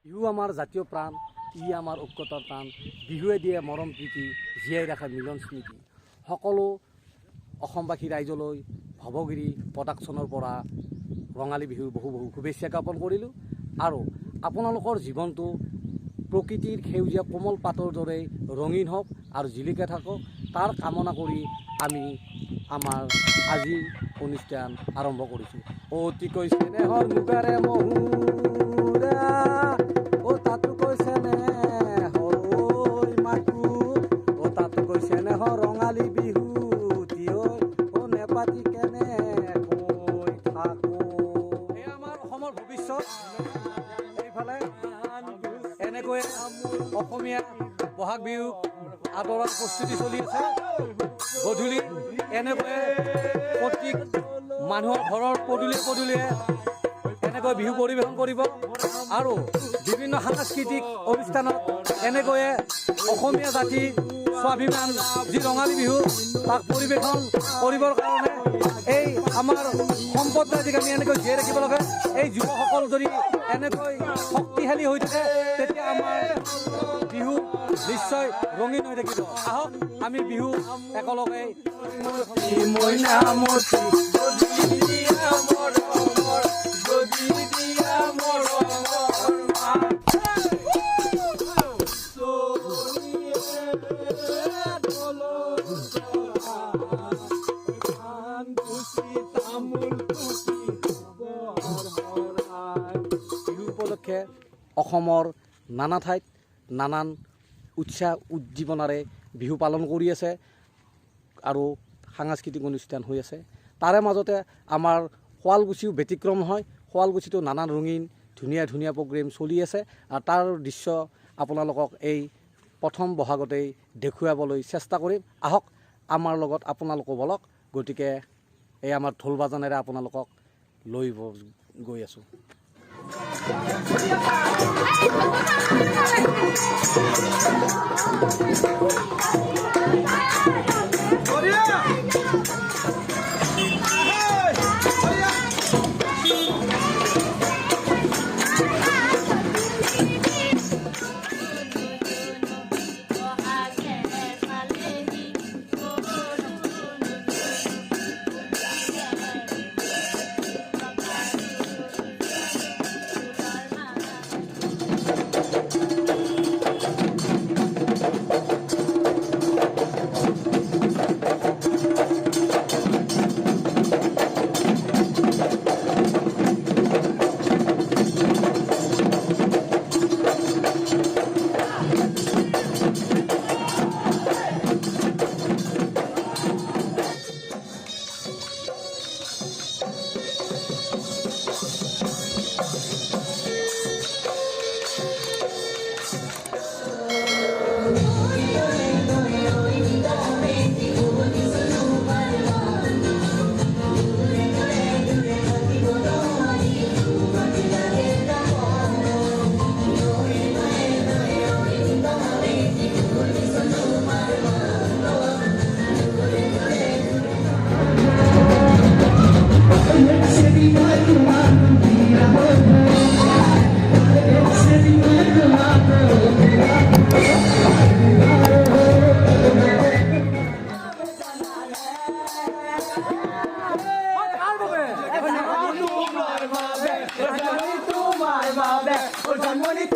বিহু আমাৰ জাতীয় প্ৰাণ, ই আমাৰ ঐক্যতাৰ প্ৰাণ। বিহুৱে দিয়ে মৰম প্ৰীতি, জীয়াই ৰাখে মিলন স্মৃতি। সকলো অসমবাসী ৰাইজলৈ ভৱগিৰি প্ৰডাকশ্যনৰ পৰা ৰঙালী বিহুৰ বহু বহু শুভেচ্ছা জ্ঞাপন কৰিলোঁ। আৰু আপোনালোকৰ জীৱনটো প্ৰকৃতিৰ সেউজীয়া কোমল পাতৰ দৰে ৰঙীন হওক আৰু জিলিকে থাকক, তাৰ কামনা কৰি আমি আমাৰ আজিৰ অনুষ্ঠান আৰম্ভ কৰিছোঁ। অতিকৈ স্নেহৰ মুখেৰে মহুৰা, অ তাতো কৈছে নেহৰ ঐ মাকো, অ তাতো কৈছে নেহৰ ৰঙালী বিহু দিয়, অ নেপাতি কেনে কৈ থাকো। এই আমাৰ অসমৰ ভৱিষ্যত। এইফালে এনেকৈ অসমীয়া বহাগ বিহু আদৰাৰ প্ৰস্তুতি চলি আছে। গধূলি এনেকৈ প্ৰত্যেক মানুহৰ ঘৰৰ পদূলিয়ে পদূলিয়ে এনেকৈ বিহু পৰিৱেশন কৰিব আৰু বিভিন্ন সাংস্কৃতিক অনুষ্ঠানত এনেকৈয়ে অসমীয়া জাতিৰ স্বাভিমান যি ৰঙালী বিহু তাক পৰিৱেশন কৰিবৰ কাৰণে এই আমাৰ সম্প্ৰদায়ক আমি এনেকৈ জীয়াই ৰাখিব লাগে। এই যুৱকসকল যদি এনেকৈ শক্তিশালী হৈ থাকে তেতিয়া আমাৰ বিহু নিশ্চয় ৰঙীন হৈ থাকিব। আহক আমি বিহু একেলগে বিহু উপলক্ষে অসমৰ নানা ঠাইত নানান উৎসাহ উজ্জীৱনাৰে বিহু পালন কৰি আছে আৰু সাংস্কৃতিক অনুষ্ঠান হৈ আছে। তাৰে মাজতে আমাৰ শুৱালকুছিও ব্যতিক্ৰম হয়। শুৱালকুছিতো নানান ৰঙীন ধুনীয়া ধুনীয়া প্ৰগ্ৰেম চলি আছে আৰু তাৰ দৃশ্য আপোনালোকক এই প্ৰথম বহাগতেই দেখুৱাবলৈ চেষ্টা কৰিম। আহক আমাৰ লগত আপোনালোকো বলক। গতিকে এই আমাৰ ঢোল বাজানেৰে আপোনালোকক লৈ গৈ আছোঁ। Money